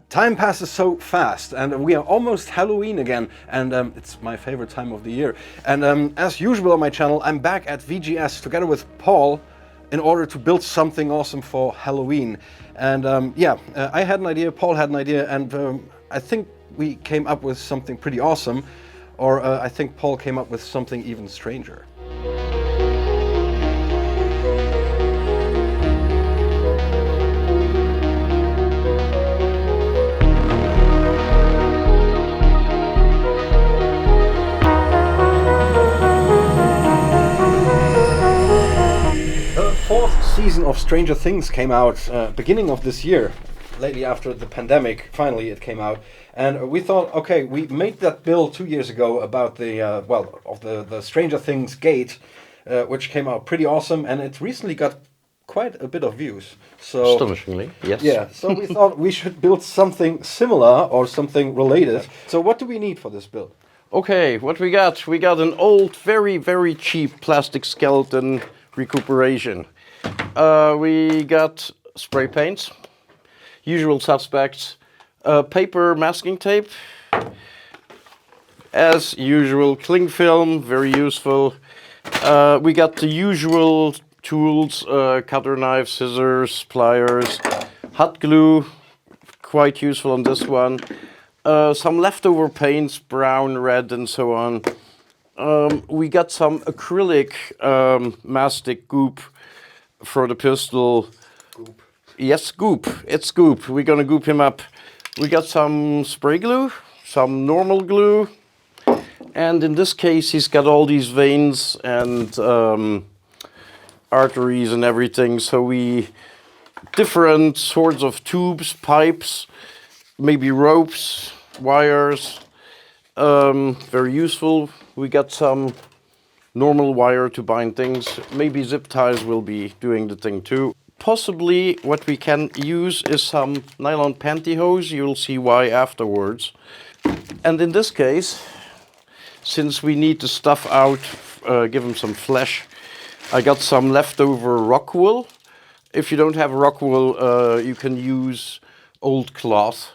Time passes so fast, and we are almost Halloween again, and it's my favorite time of the year. And as usual on my channel, I'm back at VGS together with Paul in order to build something awesome for Halloween. And I had an idea, Paul had an idea, and I think we came up with something pretty awesome, or I think Paul came up with something even stranger. Fourth season of Stranger Things came out beginning of this year, lately after the pandemic. Finally it came out, and we thought, okay, we made that build 2 years ago about the Stranger Things gate, which came out pretty awesome, and it recently got quite a bit of views. So astonishingly, yes. Yeah, so we thought we should build something similar or something related. So what do we need for this build? Okay, what we got? We got an old, very, very cheap plastic skeleton recuperation. We got spray paints, usual suspects, paper masking tape, as usual, cling film, very useful. We got the usual tools, cutter knife, scissors, pliers, hot glue, quite useful on this one. Some leftover paints, brown, red, and so on. We got some acrylic mastic goop for the pistol. Goop. Yes, goop. It's goop. We're gonna goop him up. We got some spray glue, some normal glue, and in this case he's got all these veins and arteries and everything. So we different sorts of tubes, pipes, maybe ropes, wires. Very useful. We got some normal wire to bind things. Maybe zip ties will be doing the thing too. Possibly what we can use is some nylon pantyhose. You'll see why afterwards. And in this case, since we need to stuff out, give him some flesh, I got some leftover Rockwool. If you don't have Rockwool, you can use old cloth.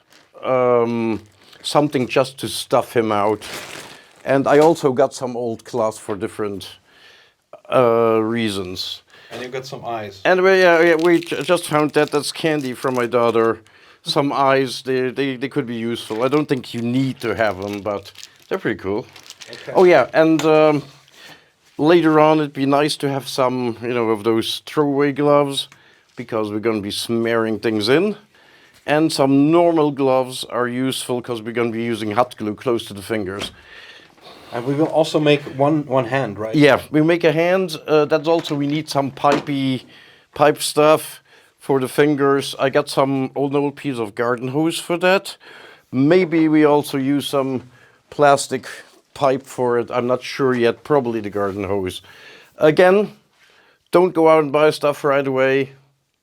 Something just to stuff him out. And I also got some old cloth for different reasons. And you got some eyes. And we just found that. That's candy from my daughter. Some eyes, they could be useful. I don't think you need to have them, but they're pretty cool. Okay. Oh yeah, and later on it'd be nice to have some, of those throwaway gloves, because we're going to be smearing things in. And some normal gloves are useful because we're going to be using hot glue close to the fingers. And we will also make one hand, right? Yeah, we make a hand. That's also, we need some pipe stuff for the fingers. I got some old piece of garden hose for that. Maybe we also use some plastic pipe for it. I'm not sure yet, probably the garden hose. Again, don't go out and buy stuff right away.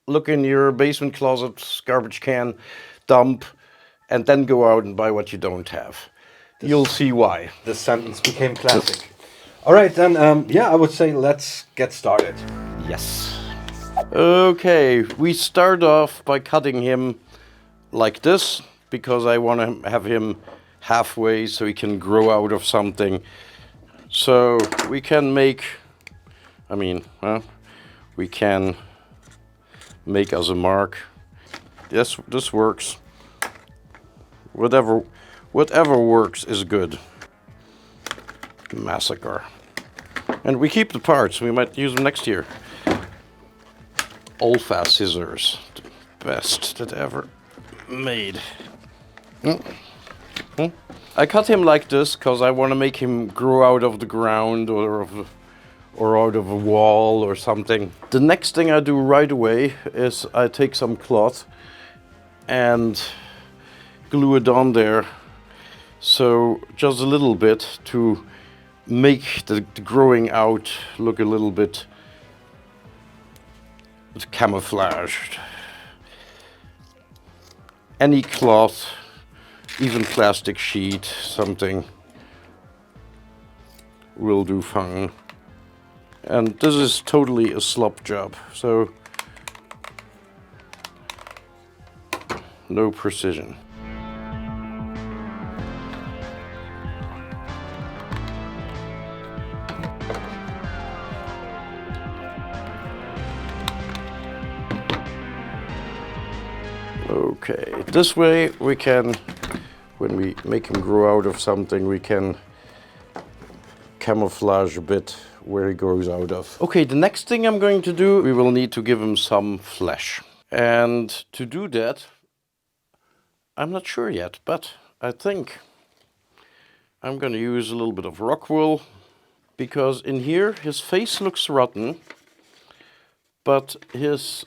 Look in your basement closet, garbage can, dump, and then go out and buy what you don't have. You'll see why. The sentence became classic. All right, then, I would say let's get started. Yes. Okay, we start off by cutting him like this, because I want to have him halfway so he can grow out of something. So we can make, we can make us a mark. Yes, this works. Whatever works is good. Massacre. And we keep the parts. We might use them next year. Old-fast scissors. The best that ever made. I cut him like this because I want to make him grow out of the ground or out of a wall or something. The next thing I do right away is I take some cloth and glue it on there. So just a little bit to make the growing out look a little bit camouflaged. any cloth, even plastic sheet, something will do fine. And this is totally a slop job, so no precision. Okay, this way we can, when we make him grow out of something, we can camouflage a bit where he grows out of. Okay, the next thing I'm going to do, we will need to give him some flesh. And to do that, I'm not sure yet, but I think I'm going to use a little bit of Rockwool, because in here his face looks rotten, but his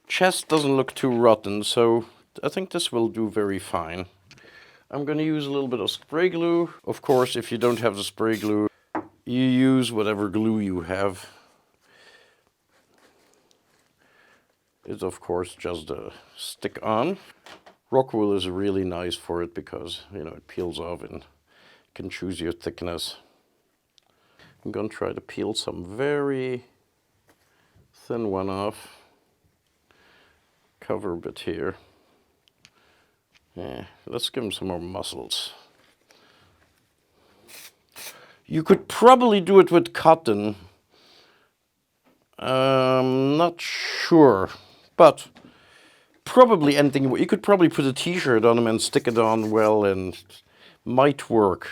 chest doesn't look too rotten, so I think this will do very fine. I'm going to use a little bit of spray glue. Of course, if you don't have the spray glue, you use whatever glue you have. It's of course just a stick on. Rockwool is really nice for it because, you know, it peels off and you can choose your thickness. I'm going to try to peel some very thin one off. Cover a bit here. Yeah, let's give him some more muscles. You could probably do it with cotton. Not sure, but probably anything. You could probably put a t-shirt on him and stick it on well, and might work.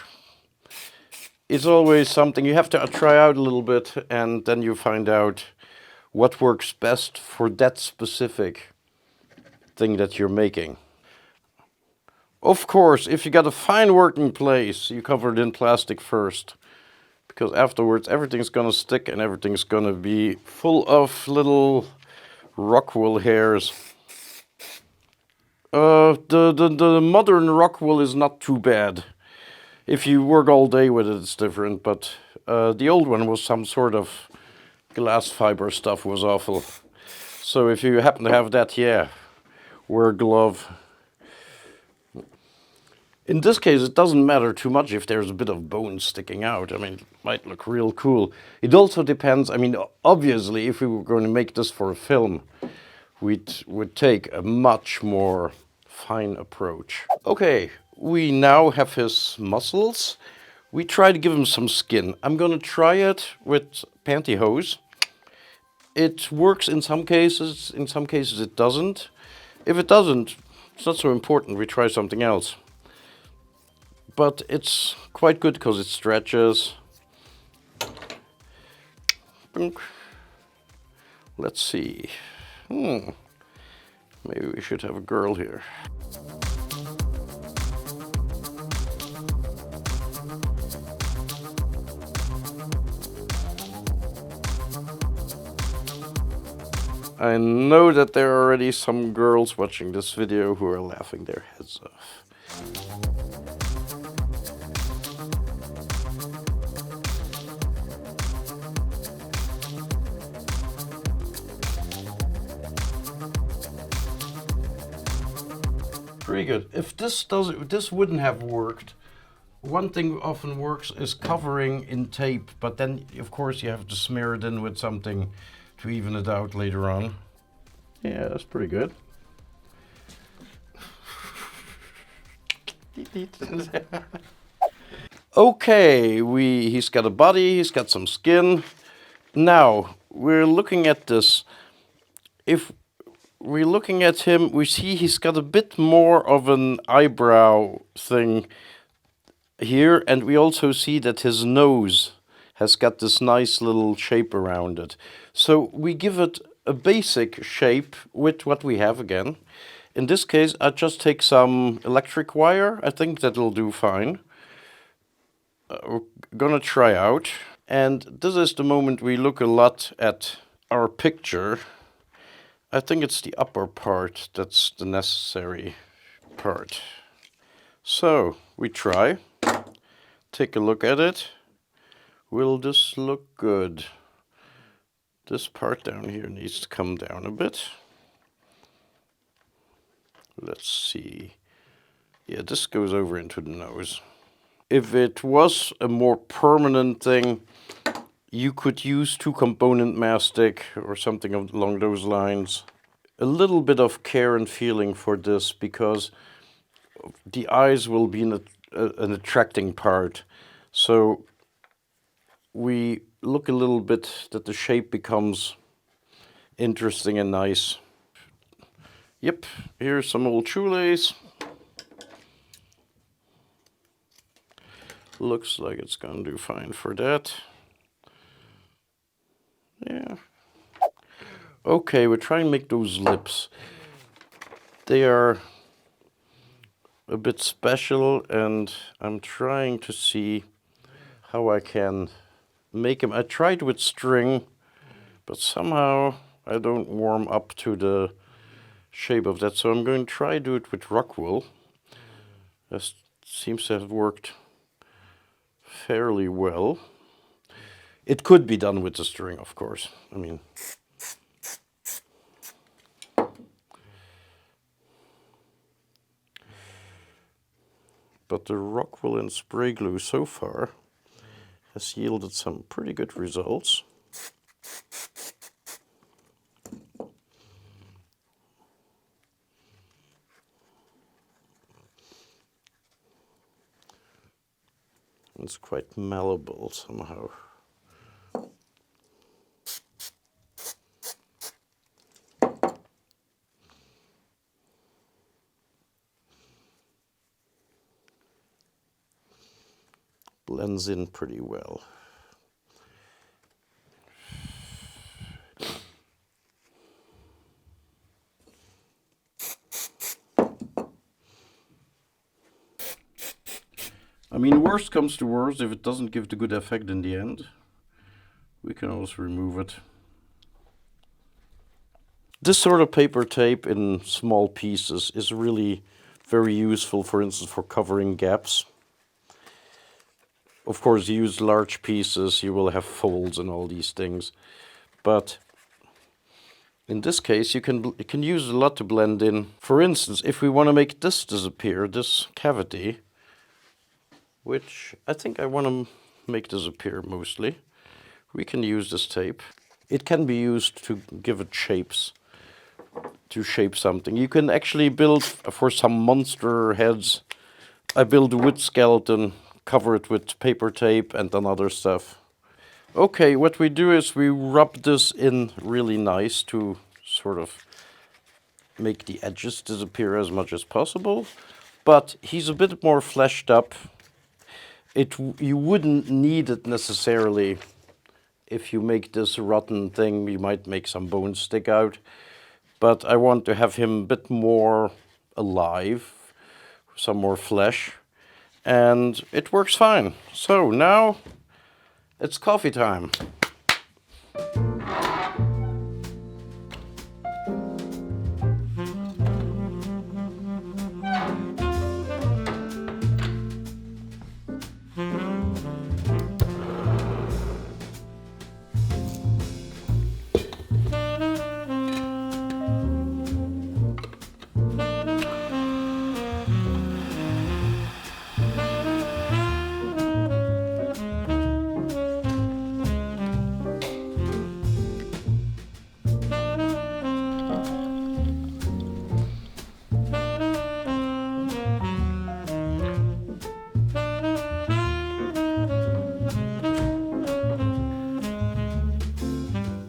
It's always something you have to try out a little bit, and then you find out what works best for that specific thing that you're making. Of course, if you got a fine working place, you cover it in plastic first, because afterwards everything's gonna stick and everything's gonna be full of little Rockwool hairs. The modern Rockwool is not too bad. If you work all day with it, it's different, but the old one was some sort of glass fiber stuff, was awful. So if you happen to have that, yeah, wear a glove. In this case, it doesn't matter too much if there's a bit of bone sticking out. I mean, it might look real cool. It also depends, I mean, obviously, if we were going to make this for a film, would take a much more fine approach. Okay, we now have his muscles. We try to give him some skin. I'm going to try it with pantyhose. It works in some cases it doesn't. If it doesn't, it's not so important, we try something else. But it's quite good because it stretches. Let's see. Maybe we should have a girl here. I know that there are already some girls watching this video who are laughing their heads off. Pretty good. If this wouldn't have worked, one thing often works is covering in tape, but then of course you have to smear it in with something to even it out later on. Yeah, that's pretty good. Okay, he's got a body, he's got some skin. Now, we're looking at this. If we're looking at him, we see he's got a bit more of an eyebrow thing here, and we also see that his nose has got this nice little shape around it. So we give it a basic shape with what we have again. In this case, I just take some electric wire. I think that'll do fine. We're gonna try out. And this is the moment we look a lot at our picture. I think it's the upper part that's the necessary part. So we try, take a look at it. Will this look good? This part down here needs to come down a bit. Let's see. Yeah, this goes over into the nose. If it was a more permanent thing, you could use 2-component mastic or something along those lines. A little bit of care and feeling for this, because the eyes will be an attracting part. So we look a little bit that the shape becomes interesting and nice. Yep, here's some old shoelace. Looks like it's gonna do fine for that. Yeah. Okay, we're trying to make those lips. They are a bit special, and I'm trying to see how I can make them. I tried with string, but somehow I don't warm up to the shape of that. So I'm going to try to do it with Rockwool. That seems to have worked fairly well. It could be done with the string, of course. I mean, but the Rockwool and spray glue so far has yielded some pretty good results. It's quite malleable somehow. Blends in pretty well. I mean, worst comes to worst, if it doesn't give the good effect in the end, we can always remove it. This sort of paper tape in small pieces is really very useful, for instance, for covering gaps. Of course, you use large pieces, you will have folds and all these things. But in this case, you can use a lot to blend in. For instance, if we want to make this disappear, this cavity, which I think I want to make disappear mostly, we can use this tape. It can be used to give it shapes, to shape something. You can actually build, for some monster heads, I build a wood skeleton, cover it with paper tape and then other stuff. Okay, what we do is we rub this in really nice to sort of make the edges disappear as much as possible. But he's a bit more fleshed up. You wouldn't need it necessarily. If you make this rotten thing, you might make some bones stick out. But I want to have him a bit more alive, some more flesh, and it works fine. So now it's coffee time.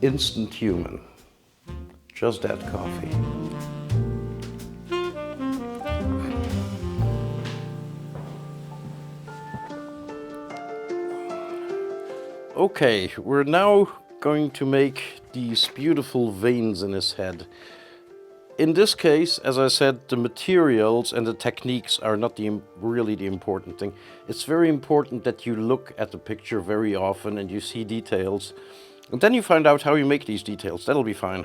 Instant human. Just add coffee. Okay, we're now going to make these beautiful veins in his head. In this case, as I said, the materials and the techniques are not really the important thing. It's very important that you look at the picture very often and you see details. And then you find out how you make these details. That'll be fine.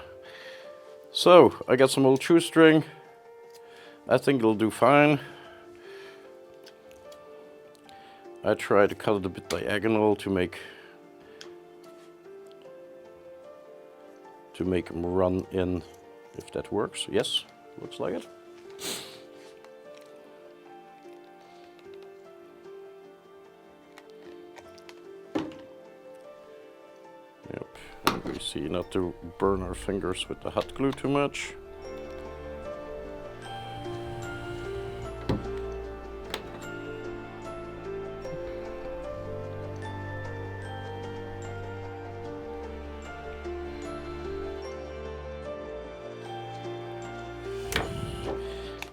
So, I got some old shoestring. I think it'll do fine. I try to cut it a bit diagonal to make them run in, if that works. Yes, looks like it. Yep, and we see not to burn our fingers with the hot glue too much.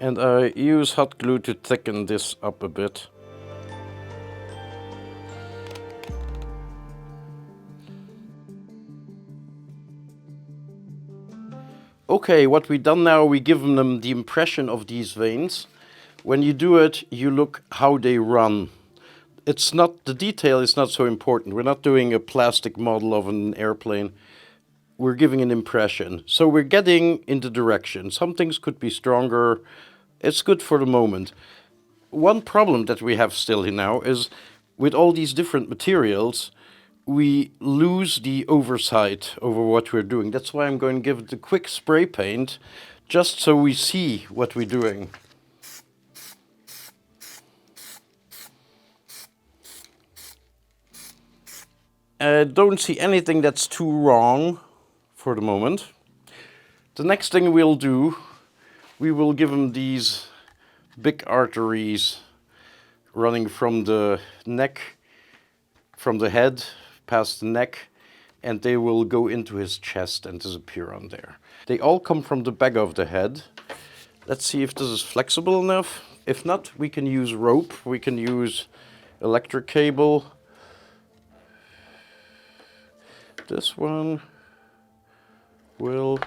And I use hot glue to thicken this up a bit. Okay, what we've done now, we give them the impression of these veins. When you do it, you look how they run. It's not, the detail is not so important. We're not doing a plastic model of an airplane. We're giving an impression. So we're getting in the direction. Some things could be stronger. It's good for the moment. One problem that we have still here now is with all these different materials, we lose the oversight over what we're doing. That's why I'm going to give it a quick spray paint, just so we see what we're doing. I don't see anything that's too wrong for the moment. The next thing we'll do, we will give them these big arteries running from the neck, from the head, past the neck, and they will go into his chest and disappear on there. They all come from the back of the head. Let's see if this is flexible enough. If not, we can use rope, we can use electric cable. This one will,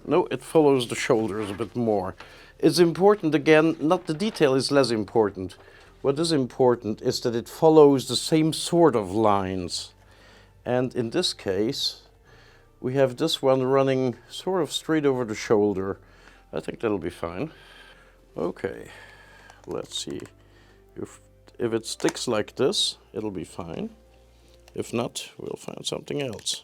no, it follows the shoulders a bit more. It's important again, not the detail is less important. What is important is that it follows the same sort of lines. And in this case, we have this one running sort of straight over the shoulder. I think that'll be fine. Okay, let's see. If it sticks like this, it'll be fine. If not, we'll find something else.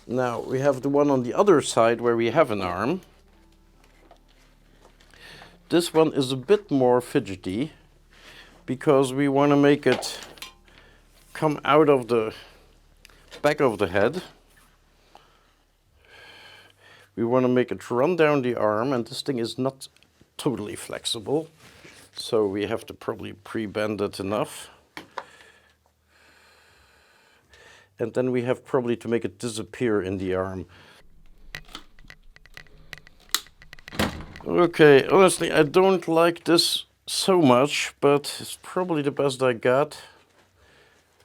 Now we have the one on the other side where we have an arm. This one is a bit more fidgety because we want to make it come out of the back of the head. We want to make it run down the arm, and this thing is not totally flexible, so we have to probably pre-bend it enough. And then we have probably to make it disappear in the arm. Okay, honestly, I don't like this so much, but it's probably the best I got.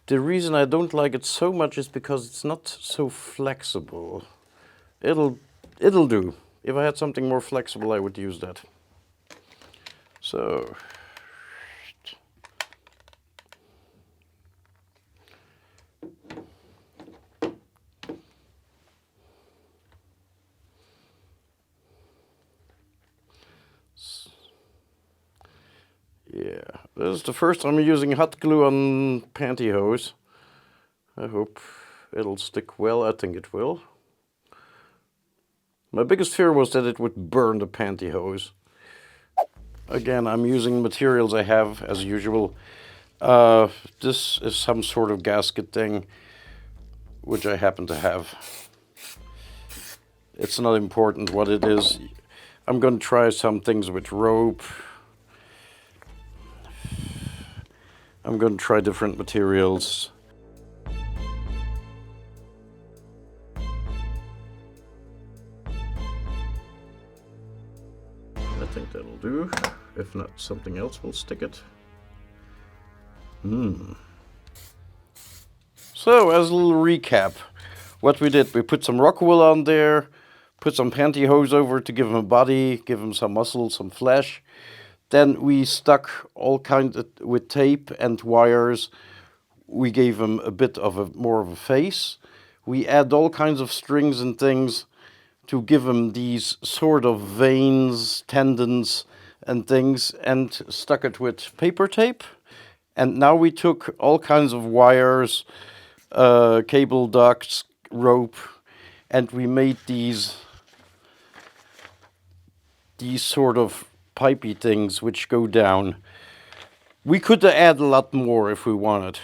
The reason I don't like it so much is because it's not so flexible. It'll do. If I had something more flexible, I would use that. So, yeah, this is the first time I'm using hot glue on pantyhose. I hope it'll stick well. I think it will. My biggest fear was that it would burn the pantyhose. Again, I'm using materials I have as usual. This is some sort of gasket thing, which I happen to have. It's not important what it is. I'm going to try some things with rope. I'm going to try different materials. I think that'll do. If not, something else will stick it. So, as a little recap, what we did, we put some Rockwool on there, put some pantyhose over to give him a body, give him some muscle, some flesh. Then we stuck all kinds of, with tape and wires. We gave him a bit of more of a face. We add all kinds of strings and things to give him these sort of veins, tendons and things, and stuck it with paper tape. And now we took all kinds of wires, cable ducts, rope, and we made these these sort of pipey things which go down. We could add a lot more if we wanted,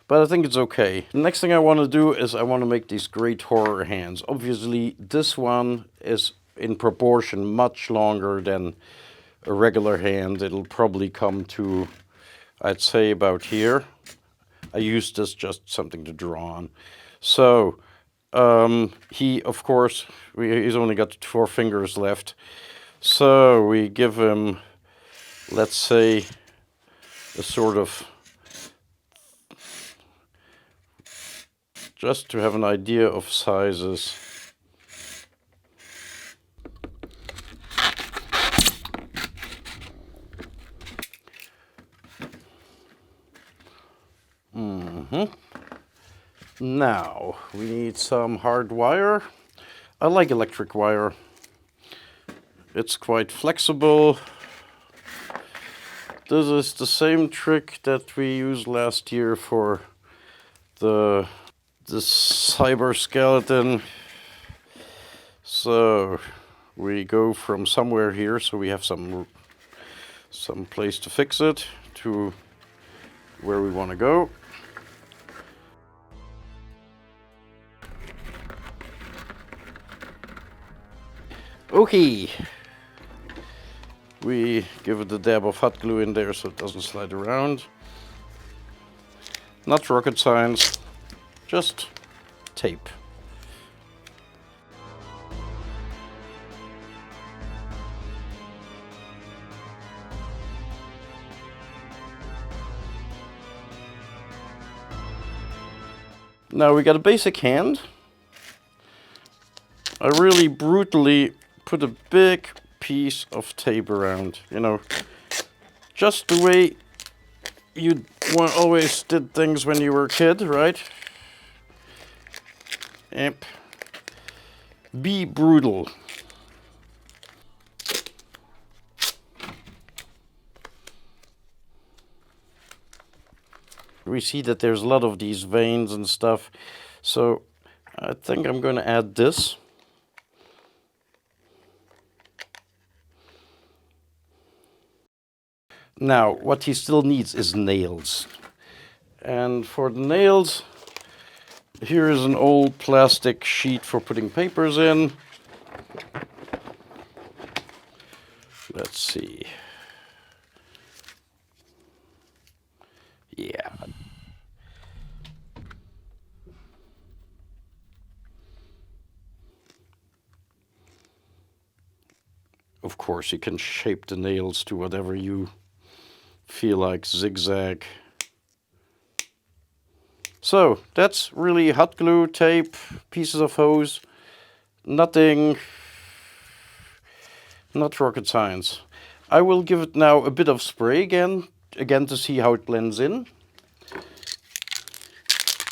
but I think it's okay. The next thing I want to do is I want to make these great horror hands. Obviously, this one is in proportion much longer than a regular hand. It'll probably come to, I'd say, about here. I used this just something to draw on. So he, of course, he's only got 4 fingers left. So we give him, let's say, a sort of, just to have an idea of sizes. Now we need some hard wire. I like electric wire. It's quite flexible. This is the same trick that we used last year for the cyber skeleton. So we go from somewhere here, so we have some place to fix it, to where we want to go. Okay, we give it a dab of hot glue in there so it doesn't slide around. Not rocket science, just tape. Now we got a basic hand. I really brutally put a big piece of tape around, you know, just the way you always did things when you were a kid, right? Yep. Be brutal. We see that there's a lot of these veins and stuff, so I think I'm going to add this. Now, what he still needs is nails. And for the nails, here is an old plastic sheet for putting papers in. Let's see. Yeah. Of course, you can shape the nails to whatever you feel like, zigzag. So that's really hot glue, tape, pieces of hose, nothing, not rocket science. I will give it now a bit of spray again to see how it blends in.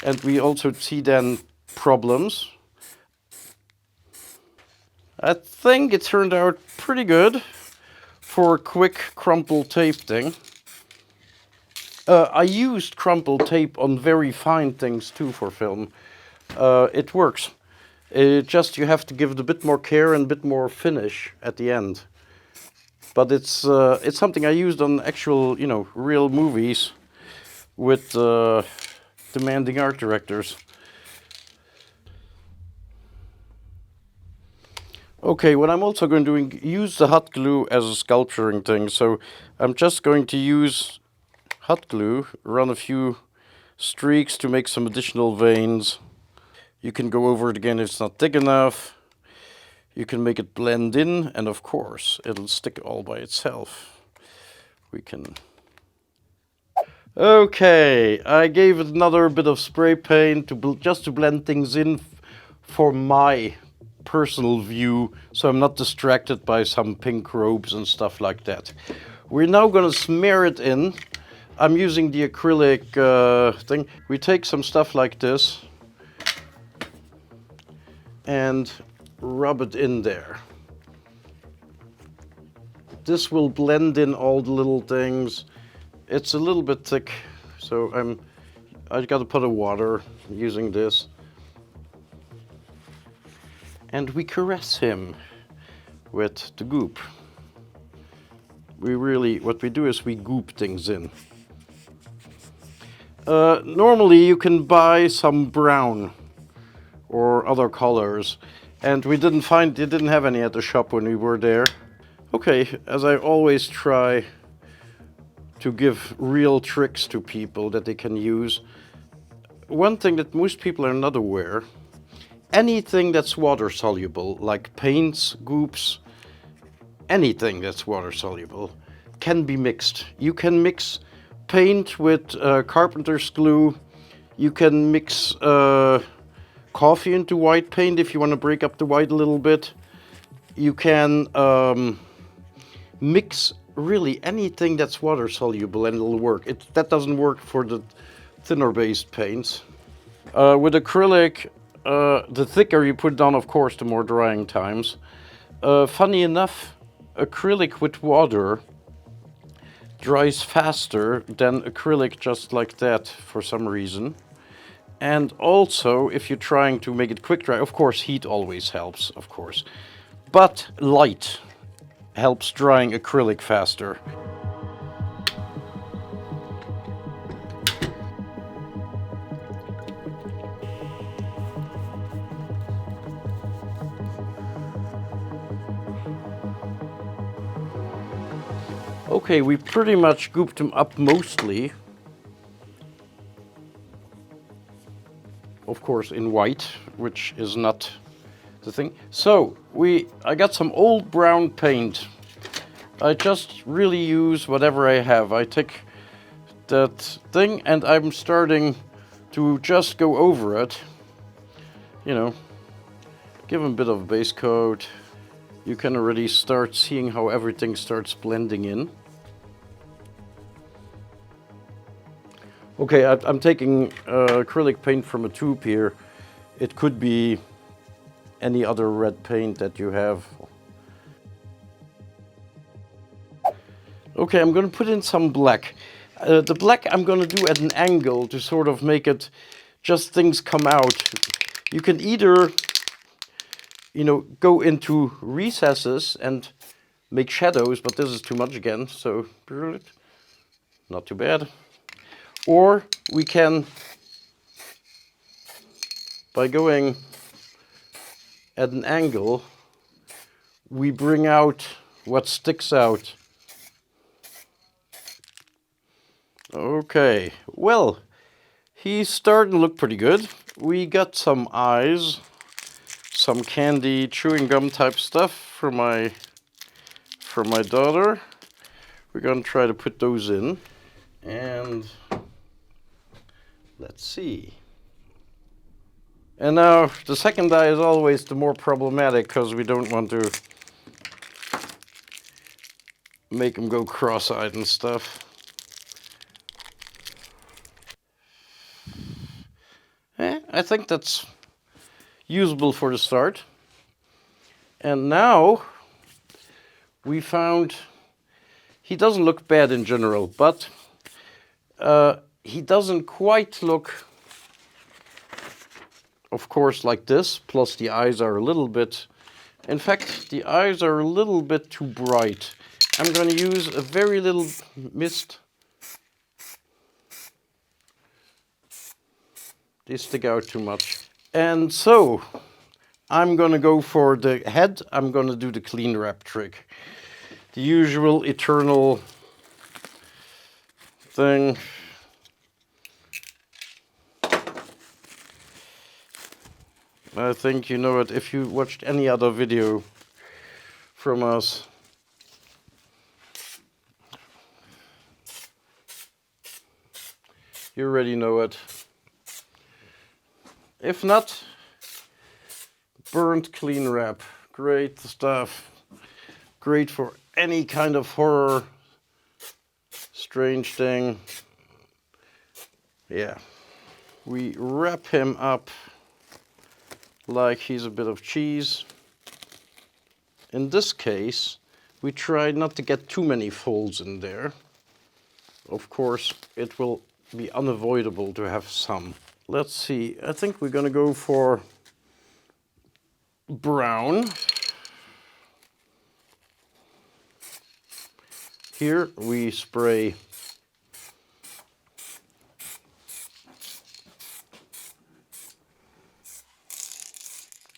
And we also see then problems. I think it turned out pretty good for a quick crumple tape thing. I used crumpled tape on very fine things too for film. It works. Just you have to give it a bit more care and a bit more finish at the end. But it's something I used on actual, you know, real movies with demanding art directors. Okay, what I'm also going to do, use the hot glue as a sculpturing thing. So I'm just going to use hot glue, run a few streaks to make some additional veins. You can go over it again if it's not thick enough. You can make it blend in, and of course, it'll stick all by itself. We can... Okay, I gave it another bit of spray paint just to blend things in for my personal view, so I'm not distracted by some pink robes and stuff like that. We're now going to smear it in. I'm using the acrylic thing. We take some stuff like this and rub it in there. This will blend in all the little things. It's a little bit thick, so I got to put a water using this. And we caress him with the goop. what we do is we goop things in. Normally you can buy some brown or other colors, and they didn't have any at the shop when we were there. Okay, as I always try to give real tricks to people that they can use. One thing that most people are not aware, anything that's water soluble, like paints, goops, anything that's water soluble, can be mixed. You can mix paint with carpenter's glue. You can mix coffee into white paint if you want to break up the white a little bit. You can mix really anything that's water soluble and it'll work. That doesn't work for the thinner based paints. With acrylic, the thicker you put it on, of course, the more drying times. Funny enough, acrylic with water dries faster than acrylic just like that for some reason. And also, if you're trying to make it quick dry, of course, heat always helps, of course. But light helps drying acrylic faster. Okay, we pretty much gooped them up mostly. Of course in white, which is not the thing. So, I got some old brown paint. I just really use whatever I have. I take that thing and I'm starting to just go over it. You know, give them a bit of a base coat. You can already start seeing how everything starts blending in. Okay, I'm taking acrylic paint from a tube here. It could be any other red paint that you have. Okay, I'm going to put in some black. The black I'm going to do at an angle to sort of make it just things come out. You can either, you know, go into recesses and make shadows, but this is too much again, so not too bad. Or we can, by going at an angle, we bring out what sticks out. Okay, well, he's starting to look pretty good. We got some eyes, some candy, chewing gum type stuff for my daughter. We're gonna try to put those in, and let's see. And now the second eye is always the more problematic because we don't want to make them go cross-eyed and stuff. I think that's usable for the start. And now we found he doesn't look bad in general, but he doesn't quite look, of course, like this, plus the eyes are a little bit, in fact, the eyes are a little bit too bright. I'm going to use a very little mist. They stick out too much. And so, I'm going to go for the head. I'm going to do the clean wrap trick. The usual eternal thing. I think you know it if you watched any other video from us. You already know it. If not, burnt clean wrap. Great stuff. Great for any kind of horror, strange thing. Yeah. We wrap him up like he's a bit of cheese. In this case, we try not to get too many folds in there. Of course, it will be unavoidable to have some. Let's see, I think we're gonna go for brown. Here we spray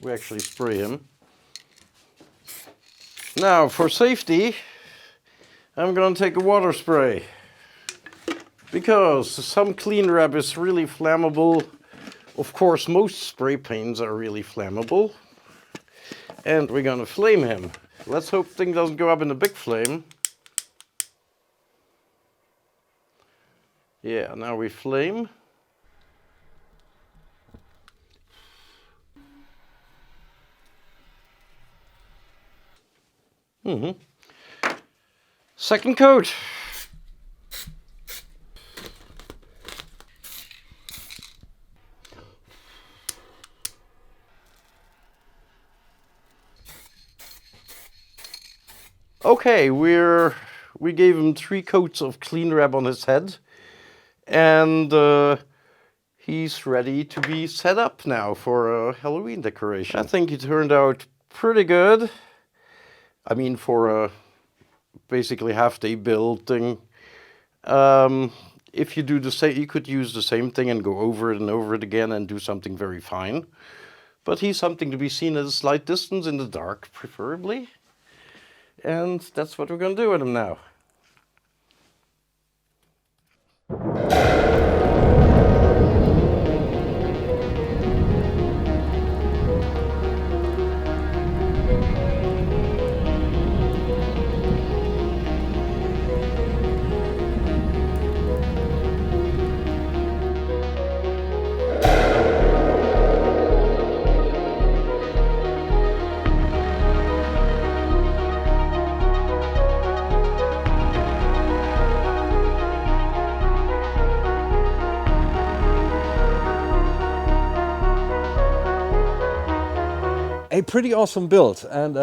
him. Now for safety, I'm gonna take a water spray because some clean wrap is really flammable. Of course, most spray paints are really flammable. And we're gonna flame him. Let's hope the thing doesn't go up in a big flame. Yeah, now we flame. Second coat. Okay, we gave him 3 coats of clean wrap on his head, and he's ready to be set up now for a Halloween decoration. I think he turned out pretty good. I mean, for a basically half-day build thing. If you do the same, you could use the same thing and go over it and over it again and do something very fine. But he's something to be seen at a slight distance in the dark, preferably. And that's what we're going to do with him now. A pretty awesome build and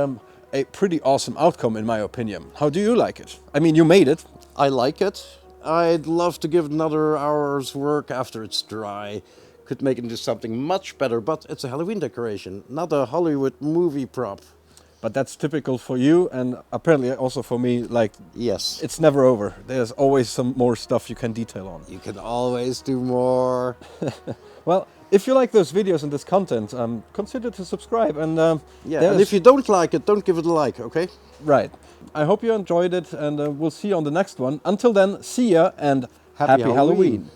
a pretty awesome outcome in my opinion. How do you like it? I mean, you made it. I like it. I'd love to give it another hour's work after it's dry. Could make it into something much better, but it's a Halloween decoration, not a Hollywood movie prop. But that's typical for you and apparently also for me, like, Yes. it's never over. There's always some more stuff you can detail on. You can always do more. Well, if you like those videos and this content, consider to subscribe. And Yeah, and if you don't like it, don't give it a like, okay? Right. I hope you enjoyed it and we'll see you on the next one. Until then, see ya and happy Halloween.